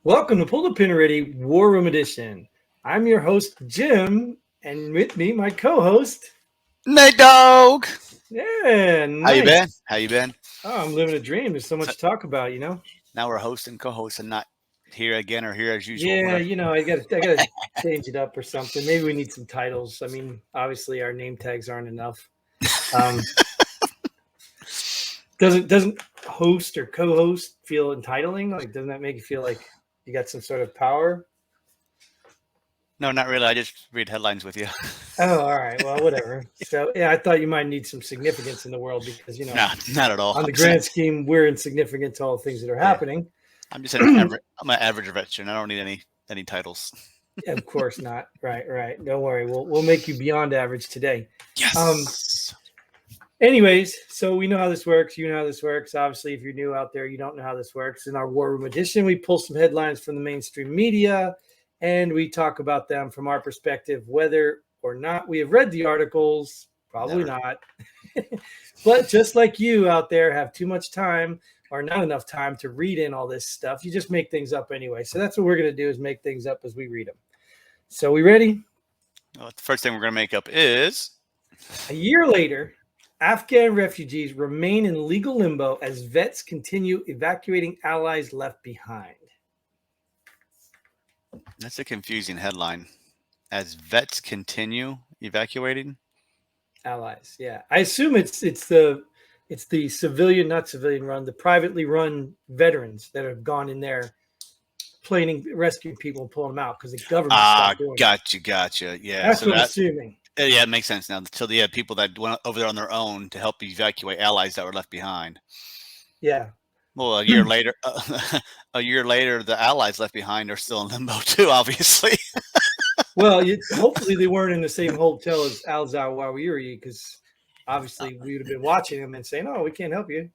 Welcome to Pull the Pin Ready War Room Edition. I'm your host, Jim, and with me, my co-host. Nate Dog. Yeah, How you been? nice. How you been? Oh, I'm living a dream. There's so much So to talk about, you know? now we're host and co-host and not here again or here as usual. Yeah, Whatever. I gotta change it up or something. Maybe we need some titles. I mean, obviously our name tags aren't enough. Um, doesn't host or co-host feel entitling? Like, doesn't that make you feel like you got some sort of power? No, not really. I just read headlines with you. Oh, all right. Well, whatever. So, yeah, I thought you might need some significance in the world because, No, not at all. on the grand scheme, we're insignificant to all the things that are Yeah, happening. I'm just an average. I'm an average veteran. I don't need any titles. Of course not. Right. Don't worry. We'll make you beyond average today. Yes. Anyways, so we know how this works. You know how this works. Obviously, if you're new out there, you don't know how this works. In our War Room Edition, we pull some headlines from the mainstream media and we talk about them from our perspective, whether or not we have read the articles. Probably Never. not. But just like you out there have too much time or not enough time to read in all this stuff, you just make things up anyway. So that's what we're going to do is make things up as we read them. So we ready? Well, the first thing we're going to make up is A year later, Afghan refugees remain in legal limbo as vets continue evacuating allies left behind. that's a confusing headline. As vets continue evacuating. Allies, yeah. I assume it's the civilian, not civilian run, the privately run veterans that have gone in there rescuing people and pulling them out because the government stopped doing it. Gotcha. Yeah. That's So what I'm that assuming. yeah, it makes sense now. So they had people that went over there on their own to help evacuate allies that were left behind. Yeah. Well, a year later, the allies left behind are still in limbo too. Obviously, Well, hopefully they weren't in the same hotel as Al Zawahiri because obviously we would have been watching them and saying, "Oh, we can't help you.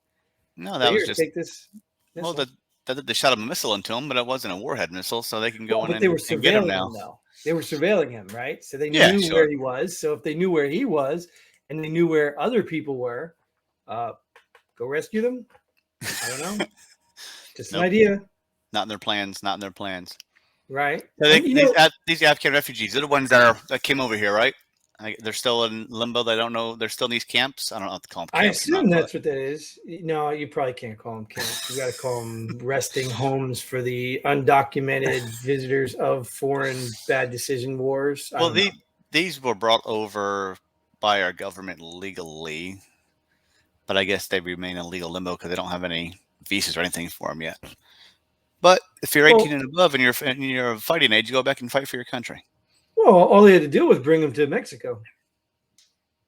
no, So that was here, just take this well, missile." they shot a missile into him, but it wasn't a warhead missile, so they can Well, go in but they were and get him surveilling now. him, though. They were surveilling him, right? So they Yeah, knew where sure. he was. So if they knew where he was and they knew where other people were, go rescue them. I don't know. Just an Nope, idea, not in their plans. Not in their plans. right? So And these Afghan refugees, they're the ones that came over here, right? They're still in limbo. They don't know. They're still in these camps. I don't know if to call them I camps or not, assume but that's what that is. No, you probably can't call them camps. You got to call them resting homes for the undocumented visitors of foreign bad decision wars. I well, don't know. these were brought over by our government legally, but I guess they remain in legal limbo because they don't have any visas or anything for them yet. But if you're 18 Well, and above and you're of fighting age, you go back and fight for your country. well, all they had to do was bring them to Mexico,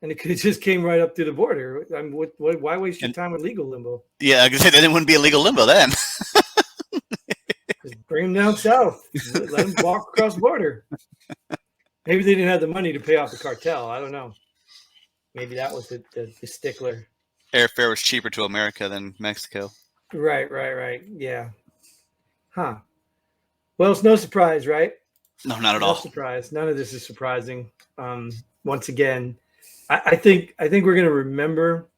and it could have just came right up to the border. I mean, why waste your And time with legal limbo? yeah, I could say then it wouldn't be a legal limbo then. Just bring them down south. Let them walk across the border. Maybe they didn't have the money to pay off the cartel. I don't know. Maybe that was the stickler. Airfare was cheaper to America than Mexico. Right. Yeah. Huh. Well, it's no surprise, right? No, not at No all. surprise. None of this is surprising. Once again, I think we're going to remember.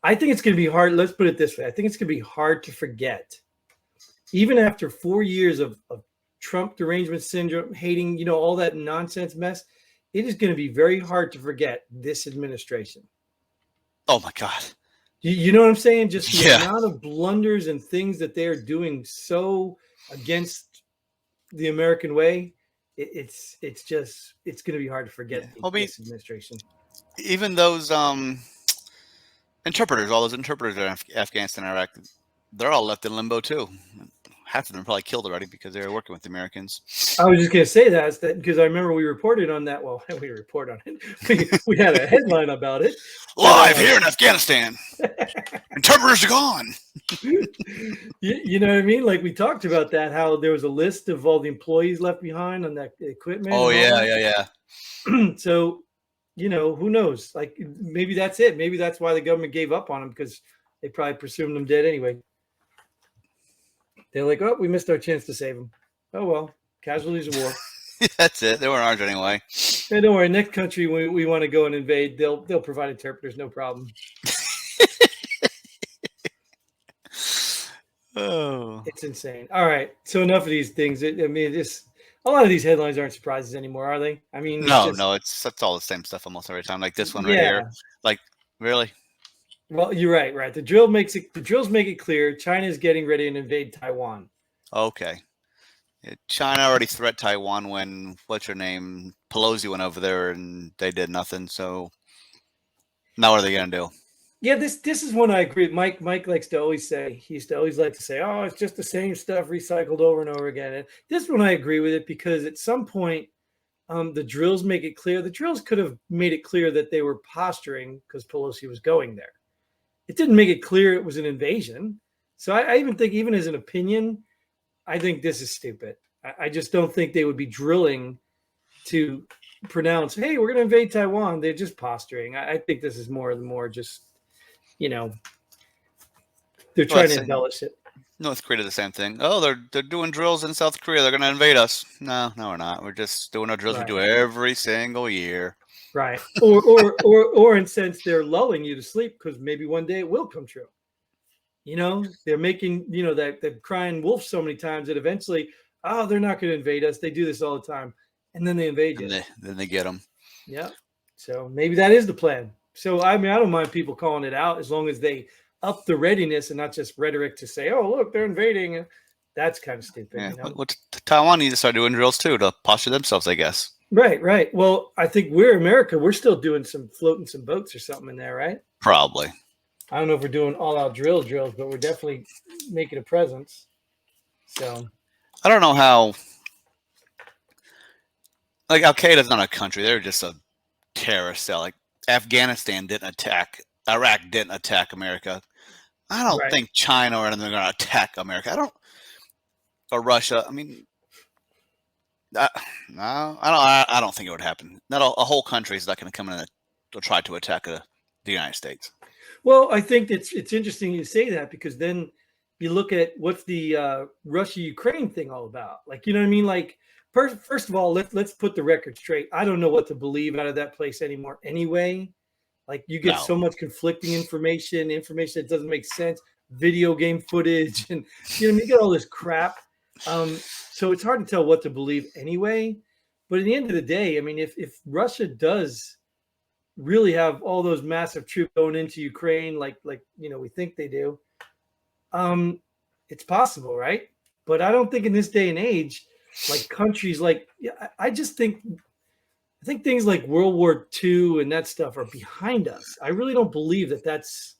I think it's going to be hard. Let's put it this way. I think it's going to be hard to forget, even after 4 years of Trump derangement syndrome, hating, all that nonsense mess. It is going to be very hard to forget this administration. Oh my God. You know what I'm saying? Just the Yeah. amount of blunders and things that they are doing so against the American way. It's going to be hard to forget this administration. Even those interpreters, all those interpreters in Afghanistan and Iraq, they're all left in limbo too. Half of them are probably killed already because they were working with the Americans. I was just going to say that because I remember we reported on that. Well, we report on it. We had a headline about it. Live here in Afghanistan. Interpreters are gone. You know what I mean? Like we talked about that, how there was a list of all the employees left behind on that equipment. Oh, yeah. So, who knows? Like maybe that's it. Maybe that's why the government gave up on them because they probably presumed them dead anyway. They're like, oh, we missed our chance to save them. Oh, well, casualties of war. That's it. They weren't ours anyway. Hey, don't worry. Next country we want to go and invade, they'll provide interpreters, no problem. Oh. It's insane. All right, so enough of these things. I mean, just a lot of these headlines aren't surprises anymore, are they? I mean, it's No, just no, that's all the same stuff almost every time. Like this one right here. yeah. Like, really? Well, you're right. Right. The drills make it clear China is getting ready to invade Taiwan. Okay. China already threat Taiwan when what's her name Pelosi went over there and they did nothing. So now what are they gonna do? Yeah, this is one I agree. Mike likes to always say he used to always like to say, "Oh, it's just the same stuff recycled over and over again." And this one I agree with it because at some point, the drills make it clear. The drills could have made it clear that they were posturing because Pelosi was going there. It didn't make it clear it was an invasion. So I even think, even as an opinion, I think this is stupid. I just don't think they would be drilling to pronounce, "Hey, we're going to invade Taiwan." They're just posturing. I think this is more just, you know, they're Well, trying that's to saying embellish it. North Korea did the same thing. Oh, they're doing drills in South Korea. They're gonna invade us. No, no, we're not. We're just doing our drills we Right. do every single year. Right. Or in sense they're lulling you to sleep because maybe one day it will come true. They're making, that they're crying wolf so many times that eventually, oh, they're not going to invade us. They do this all the time. And then they invade And you. then they get them. Yeah. So maybe that is the plan. So, I mean, I don't mind people calling it out as long as they up the readiness and not just rhetoric to say, oh, look, they're invading. That's kind of stupid, Yeah. What Taiwan needs to start doing drills too to posture themselves, I guess. Right, right. Well, I think we're America. We're still doing floating some boats or something in there, right? Probably. I don't know if we're doing all out drills, but we're definitely making a presence. So I don't know how. Like Al Qaeda's not a country; they're just a terrorist cell. Like Afghanistan didn't attack, Iraq didn't attack America. I don't right. think China or anything are going to attack America. I don't, or Russia. I mean, no, I don't think it would happen. Not a whole country is not going to come in and try to attack the United States. Well, I think it's interesting you say that because then you look at what's the Russia Ukraine thing all about. Like, you know what I mean? Like, first of all, let's put the record straight. I don't know what to believe out of that place anymore. Anyway, like you get No. so much conflicting information that doesn't make sense, video game footage, and you get all this crap. So it's hard to tell what to believe anyway. But at the end of the day, I mean, if Russia does really have all those massive troops going into Ukraine, like we think they do, it's possible, right? But I don't think in this day and age, like countries like I just think things like World War II and that stuff are behind us. I really don't believe that that's,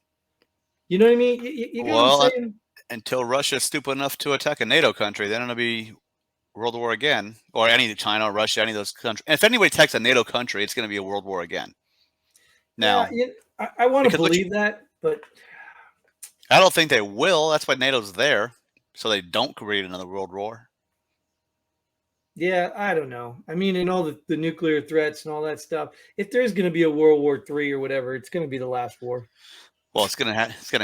you know what I mean? You get what I'm Well, saying? until Russia's stupid enough to attack a NATO country, then it'll be World War again, or any China, or Russia, any of those countries. And if anybody attacks a NATO country, it's going to be a world war again. Now, I want to believe that, but I don't think they will. That's why NATO's there, so they don't create another world war. yeah, I don't know. I mean, and all the nuclear threats and all that stuff. If there's going to be a World War III or whatever, it's going to be the last war. Well, it's gonna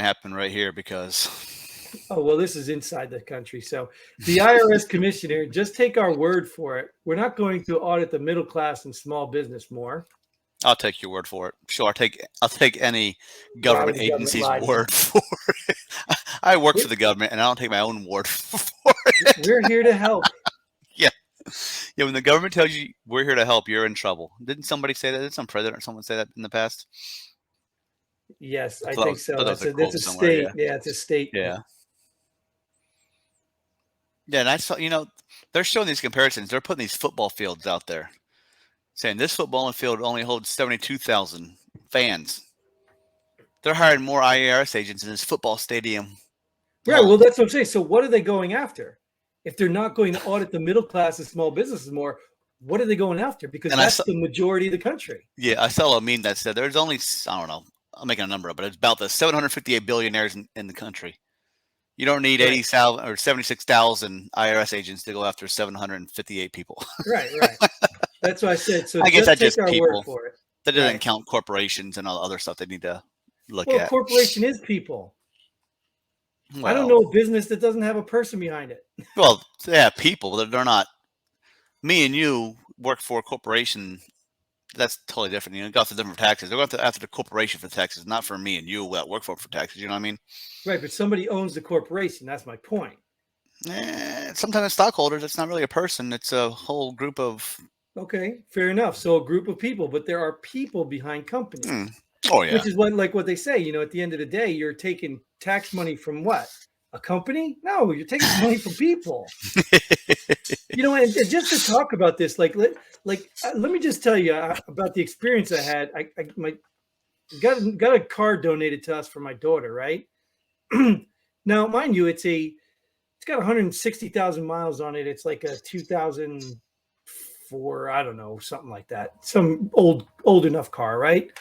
happen right here because. Oh, well, this is inside the country. So the IRS commissioner, just take our word for it. We're not going to audit the middle class and small business more. I'll take your word for it. Sure, I'll take any government agency's word for it. I work for the government, and I don't take my own word for it. We're here to help. Yeah. When the government tells you we're here to help, you're in trouble. Didn't somebody say that? Did some president or someone say that in the past? Yes, I think so. That's a state. Yeah, it's a state. Yeah. Yeah, and I saw, they're showing these comparisons. They're putting these football fields out there, saying this football field only holds 72,000 fans. They're hiring more IRS agents in this football stadium. Right. Well, that's what I'm saying. So what are they going after? If they're not going to audit the middle class and small businesses more, what are they going after? Because that's the majority of the country. Yeah, I saw a meme that said there's only, I don't know, I'm making a number up, but it's about the 758 billionaires in the country. You don't need 80,000 or 76,000 IRS agents to go after 758 people. Right. That's what I said. So I guess that's just our people. Word for it. That doesn't count corporations and all the other stuff they need to look at. Well, corporation is people. Well, I don't know a business that doesn't have a person behind it. Well, yeah, people. They're not. Me and you work for a corporation that's totally different. You know, go after them for taxes. They're going after the corporation for taxes, not for me and you that work for taxes. You know what I mean? Right, but somebody owns the corporation. That's my point. Sometimes it's stockholders. It's not really a person. It's a whole group of. Okay, fair enough. So a group of people, but there are people behind companies, Oh yeah. which is what they say. You know, at the end of the day, you're taking tax money from what? A company? No, you're taking money from people. You know, and just to talk about this, let me just tell you about the experience I had. I got a car donated to us for my daughter, right? Now, mind you, it's got 160,000 miles on it. It's like a 2004, I don't know, something like that. Some old enough car, right?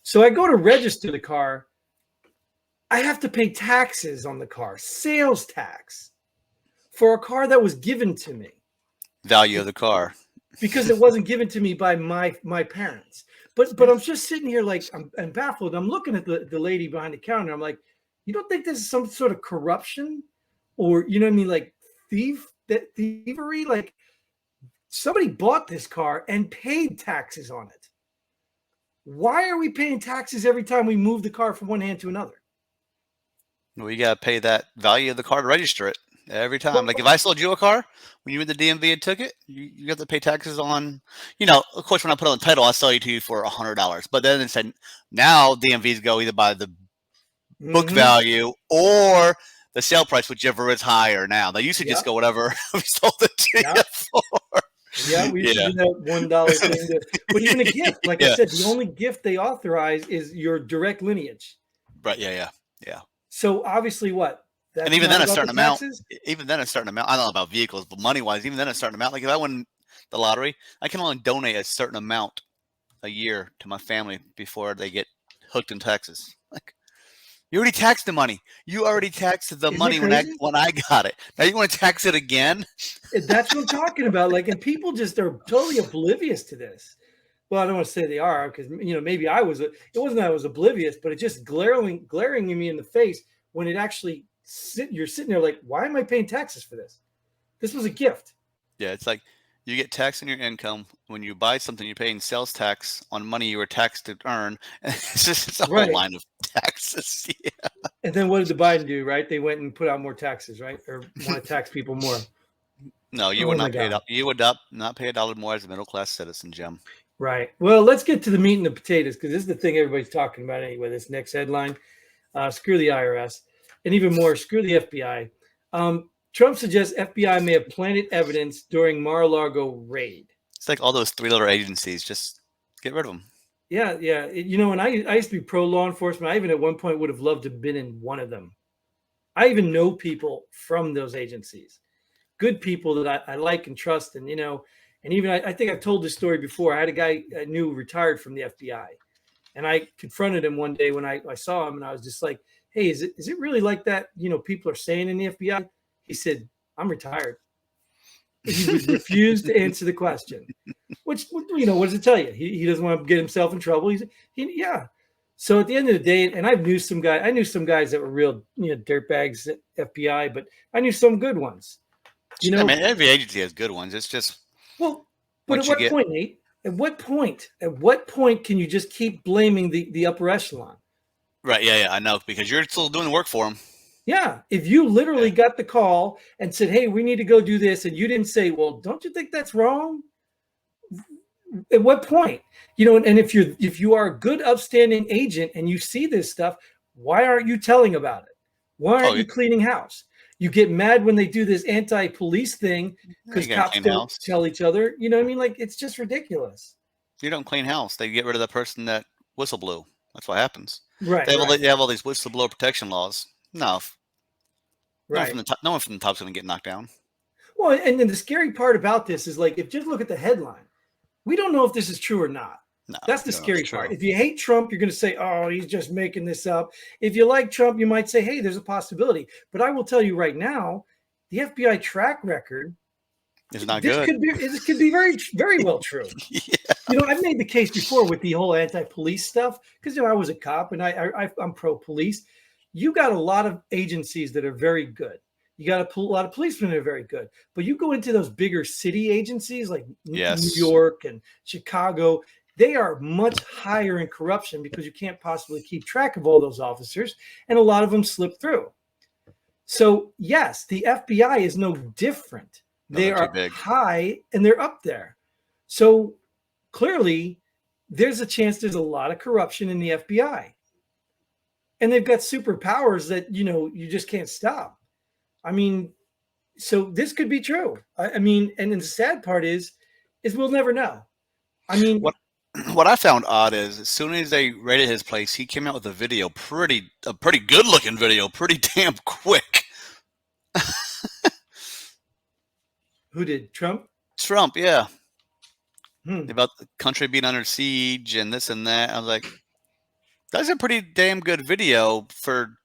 So I go to register the car. I have to pay taxes on the car, sales tax, for a car that was given to me. Value of the car. Because it wasn't given to me by my parents. But I'm just sitting here like I'm baffled. I'm looking at the lady behind the counter. I'm like, you don't think this is some sort of corruption? Or, you know what I mean? Like thievery? Like somebody bought this car and paid taxes on it. Why are we paying taxes every time we move the car from one hand to another? Well, you got to pay that value of the car to register it every time. Like if I sold you a car, when you went to the DMV and took it, you have to pay taxes on, of course, when I put on the title, I'll sell you to you for $100. But then it said now DMVs go either by the book value or the sale price, whichever is higher now. They used to just go whatever we sold it to you for. Yeah, we used to do that $1 thing. But even a gift, like I said, the only gift they authorize is your direct lineage. Right, yeah. So obviously what? That's and even then a certain amount. Taxes? Even then a certain amount. I don't know about vehicles, but money-wise, even then a certain amount. Like if I win the lottery, I can only donate a certain amount a year to my family before they get hooked in taxes. Like you already taxed the money. You already taxed the money when I got it. Now you want to tax it again? That's what I'm talking about. Like, and people just are totally oblivious to this. Well, I don't want to say they are because maybe I was. It wasn't that I was oblivious, but it just glaring at me in the face when it actually you're sitting there like, why am I paying taxes for this? This was a gift. Yeah, it's like you get taxed on your income when you buy something. You're paying sales tax on money you were taxed to earn. It's a whole line of taxes. Yeah. And then what did the Biden do? Right? They went and put out more taxes, right? Or want to tax people more. No, you would not pay it. You would not pay $1 more as a middle class citizen, Jim. Right. Well, let's get to the meat and the potatoes because this is the thing everybody's talking about anyway. This next headline: screw the IRS, and even more, screw the FBI. Trump suggests FBI may have planted evidence during Mar-a-Lago raid. It's like all those three-letter agencies. Just get rid of them. Yeah. And I used to be pro law enforcement. I even at one point would have loved to have been in one of them. I even know people from those agencies, good people that I like and trust, and and even I think I've told this story before. I had a guy I knew retired from the FBI, and I confronted him one day when I saw him, and I was just like, "Hey, is it really like that? People are saying in the FBI." He said, "I'm retired." He refused to answer the question. Which what does it tell you? He doesn't want to get himself in trouble. Yeah. So at the end of the day, and I knew some guys that were real dirtbags at FBI, but I knew some good ones. I mean, every agency has good ones. It's just but at what point, Nate? At what point can you just keep blaming the upper echelon? Right. Yeah. I know because you're still doing the work for them. Yeah. If you literally got the call and said, "Hey, we need to go do this," and you didn't say, "Well, don't you think that's wrong?" At what point? And if you are a good, upstanding agent and you see this stuff, why aren't you telling about it? Why aren't you cleaning house? You get mad when they do this anti-police thing because cops don't tell each other. You know what I mean? Like, it's just ridiculous. You don't clean house. They get rid of the person that whistle blew. That's what happens. Right. They have all these whistleblower protection laws. No. Right. No one from the top's going to get knocked down. Well, and then the scary part about this is like, if just look at the headline, we don't know if this is true or not. No, that's the scary part. If you hate Trump, you're going to say, "Oh, he's just making this up." If you like Trump, you might say, "Hey, there's a possibility." But I will tell you right now, the FBI track record is not good. This could be very, very well true. I've made the case before with the whole anti-police stuff because I was a cop and I'm pro-police. You got a lot of agencies that are very good. You got a lot of policemen that are very good. But you go into those bigger city agencies like New Yes. York and Chicago, they are much higher in corruption because you can't possibly keep track of all those officers, and a lot of them slip through. So yes, the FBI is no different. No, They they're too are big. high and they're up there. So clearly, there's a chance there's a lot of corruption in the FBI. And they've got superpowers that, you just can't stop. I mean, so this could be true. I mean, and the sad part is we'll never know. I mean, What I found odd is as soon as they raided his place, he came out with a video, a pretty good looking video, pretty damn quick. who did? Trump? Trump, yeah. Hmm. About the country being under siege and this and that. I was like, that's a pretty damn good video for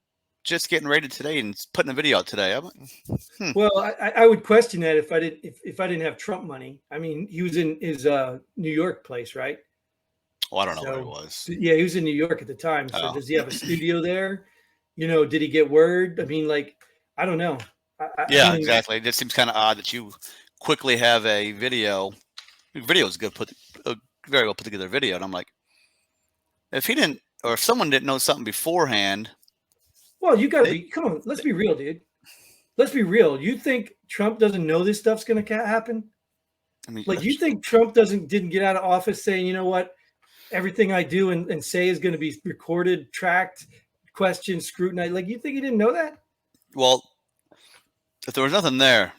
just getting raided today and putting a video out today. I'm like, Well, I would question that if I didn't have Trump money. I mean, he was in his New York place, right? I don't know where he So, was. yeah, he was in New York at the time. So Oh. does he have a studio there? Did he get word? I mean, like, I don't know. Yeah, I mean, exactly. It just seems kind of odd that you quickly have a video. Video is good, very well put together video, and I'm like, if he didn't, or if someone didn't know something beforehand. Well, you got to come on. Let's be real, dude. Let's be real. You think Trump doesn't know this stuff's going to happen? I mean, Like, you think Trump didn't get out of office saying, you know what, everything I do and say is going to be recorded, tracked, questioned, scrutinized? Like, you think he didn't know that? Well, if there was nothing there,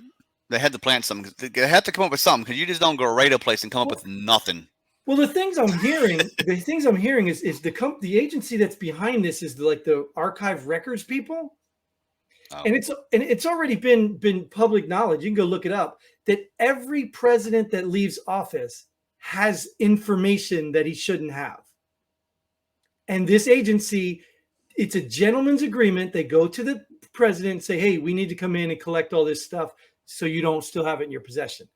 they had to plant something. They had to come up with something because you just don't go raid a place and come up with nothing. Well, the things I'm hearing is the agency that's behind this is the archive records people. Oh. And it's already been public knowledge. You can go look it up that every president that leaves office has information that he shouldn't have. And this agency, it's a gentleman's agreement. They go to the president and say, hey, we need to come in and collect all this stuff so you don't still have it in your possession.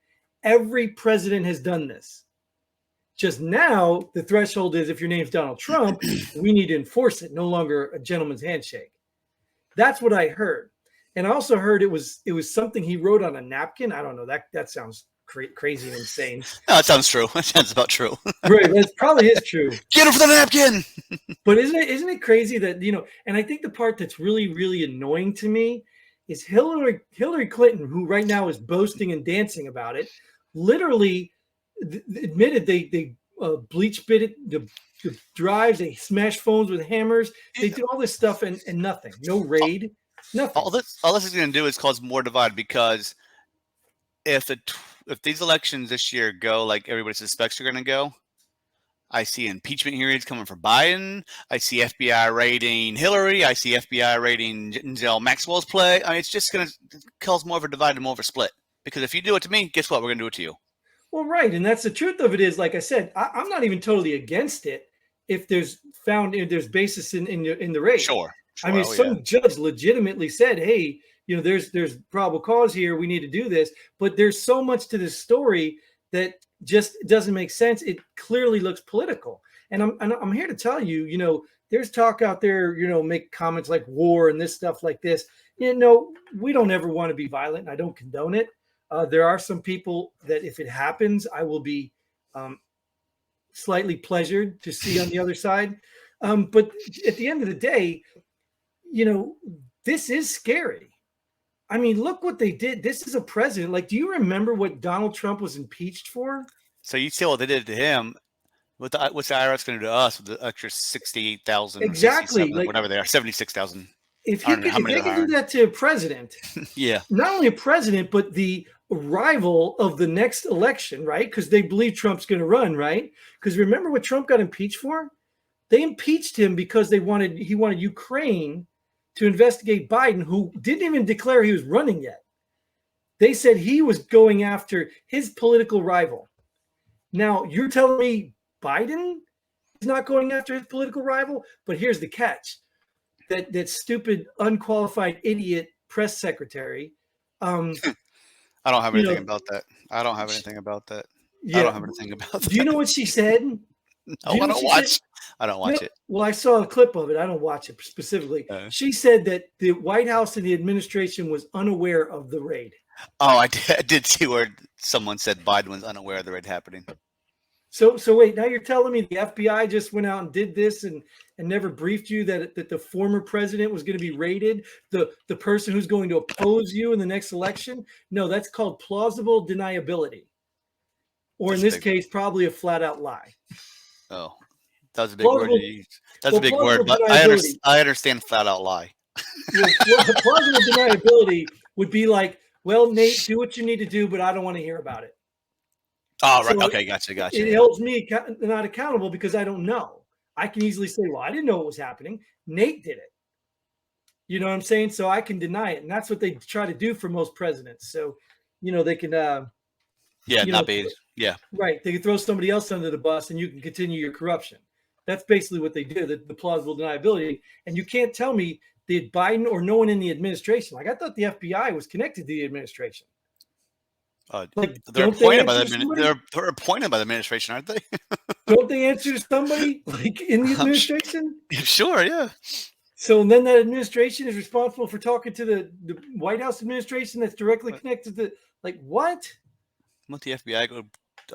Every president has done this. Just now, the threshold is if your name's Donald Trump, we need to enforce it, no longer a gentleman's handshake. That's what I heard. And I also heard it was something he wrote on a napkin. I don't know. That sounds crazy and insane. No, that sounds true. That sounds about true. Right. That probably is true. Get him for the napkin. But isn't it crazy that, and I think the part that's really, really annoying to me is Hillary Clinton, who right now is boasting and dancing about it, literally admitted they bleach bitted the drives, they smash phones with hammers, they do all this stuff and nothing, no raid, nothing. All this is going to do is cause more divide because if these elections this year go like everybody suspects they're going to go, I see impeachment hearings coming for Biden. I see FBI raiding Hillary. I see FBI raiding Giselle Maxwell's play. I mean, it's just going to cause more of a divide and more of a split. Because if you do it to me, guess what? We're going to do it to you. Well, right, and that's the truth of it is, like I said, I'm not even totally against it if there's basis in the raid. Sure. I mean, some judge legitimately said, hey, there's probable cause here. We need to do this. But there's so much to this story that just doesn't make sense. It clearly looks political. And I'm here to tell you, there's talk out there, make comments like war and this stuff like this. We don't ever want to be violent, and I don't condone it. There are some people that if it happens, I will be slightly pleasured to see on the other side. But at the end of the day, this is scary. I mean, look what they did. This is a president. Like, do you remember what Donald Trump was impeached for? So you see what they did to him. What's the IRS going to do to us with the extra 68,000? Exactly. Like, whatever they are, 76,000. If they can do that to a president, yeah, not only a president, but the rival of the next election, right? Because they believe Trump's going to run, right? Because remember what Trump got impeached for? They impeached him because he wanted Ukraine to investigate Biden, who didn't even declare he was running yet. They said he was going after his political rival. Now, you're telling me Biden is not going after his political rival? But here's the catch. That stupid, unqualified idiot press secretary. I don't have anything about that. I don't have anything about that. Yeah. I don't have anything about that. Do you know what she said? I want to watch. I don't No, watch it. well, I saw a clip of it. I don't watch it specifically. She said that the White House and the administration was unaware of the raid. Oh, I did see where someone said Biden was unaware of the raid happening. So wait, now you're telling me the FBI just went out and did this and never briefed you that the former president was going to be raided, the person who's going to oppose you in the next election? No, that's called plausible deniability. Or in this case, probably a flat out lie. Oh, that was a big word you used. That's a big word, but I understand flat out lie. Well, plausible deniability would be like, well, Nate, do what you need to do, but I don't want to hear about it. Oh, right. So okay, gotcha. It holds me not accountable because I don't know. I can easily say, well, I didn't know what was happening. Nate did it. You know what I'm saying? So I can deny it. And that's what they try to do for most presidents. So, they can Right. They can throw somebody else under the bus and you can continue your corruption. That's basically what they do, the plausible deniability. And you can't tell me that Biden or no one in the administration, like I thought the FBI was connected to the administration. They're appointed by the administration, aren't they? Don't they answer to somebody like in the administration? Sure, yeah. So then that administration is responsible for talking to the White House administration that's directly connected to what? What the FBI go?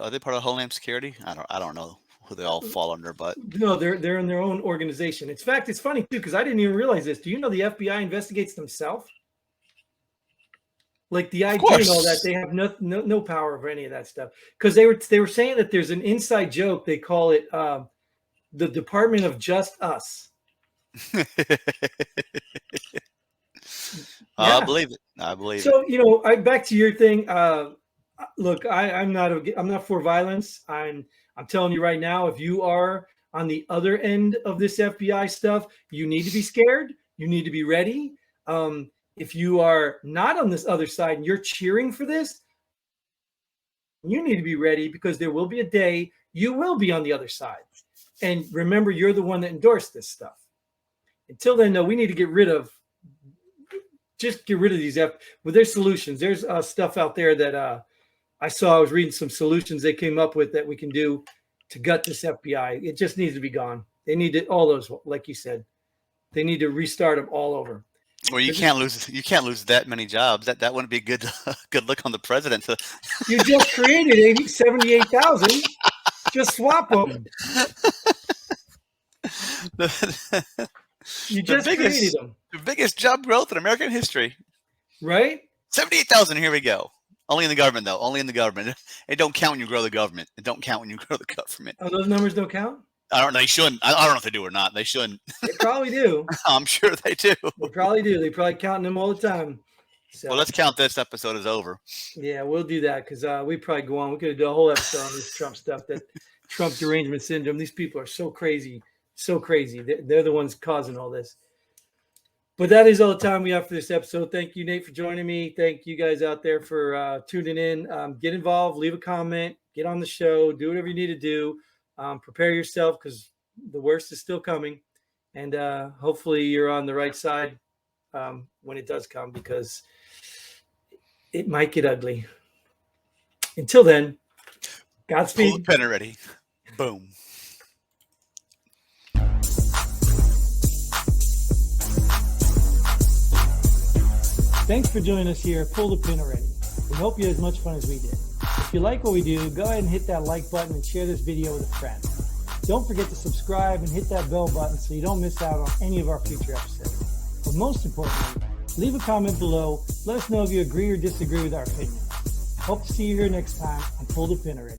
Are they part of Homeland Security? I don't know who they all fall under, but no, they're in their own organization. In fact, it's funny too because I didn't even realize this. Do you know the FBI investigates themselves? Like the IG and all that, they have no power over any of that stuff because they were saying that there's an inside joke. They call it the Department of Just Us. I believe it. I believe it. So back to your thing. Look, I'm not for violence. I'm telling you right now, if you are on the other end of this FBI stuff, you need to be scared. You need to be ready. If you are not on this other side and you're cheering for this, you need to be ready because there will be a day you will be on the other side. And remember, you're the one that endorsed this stuff. Until then, no, we need to get rid of these. Well, there's solutions. There's stuff out there that I saw. I was reading some solutions they came up with that we can do to gut this FBI. It just needs to be gone. They need to, all those, like you said, they need to restart them all over. Well, you can't lose that many jobs. That wouldn't be a good look on the president. You just created 78,000. Just swap them. You just created them. The biggest job growth in American history. Right? 78,000. Here we go. Only in the government, though. Only in the government. It don't count when you grow the government. It don't count when you grow the government. Oh, those numbers don't count? I don't know. They shouldn't. I don't know if they do or not. They shouldn't. They probably do. I'm sure they do. They probably do. They probably counting them all the time. So, well, let's count this episode as over. Yeah, we'll do that because we probably go on. We could do a whole episode on this Trump stuff, that Trump derangement syndrome. These people are so crazy. So crazy. They're the ones causing all this. But that is all the time we have for this episode. Thank you, Nate, for joining me. Thank you guys out there for tuning in. Get involved. Leave a comment. Get on the show. Do whatever you need to do. Prepare yourself because the worst is still coming. And hopefully you're on the right side when it does come because it might get ugly. Until then, Godspeed. Pull the pen already. Boom. Thanks for joining us here at Pull the Pin Already. We hope you had as much fun as we did. If you like what we do, go ahead and hit that like button and share this video with a friend. Don't forget to subscribe and hit that bell button so you don't miss out on any of our future episodes. But most importantly, leave a comment below. Let us know if you agree or disagree with our opinion. Hope to see you here next time on Pull the Pin Already.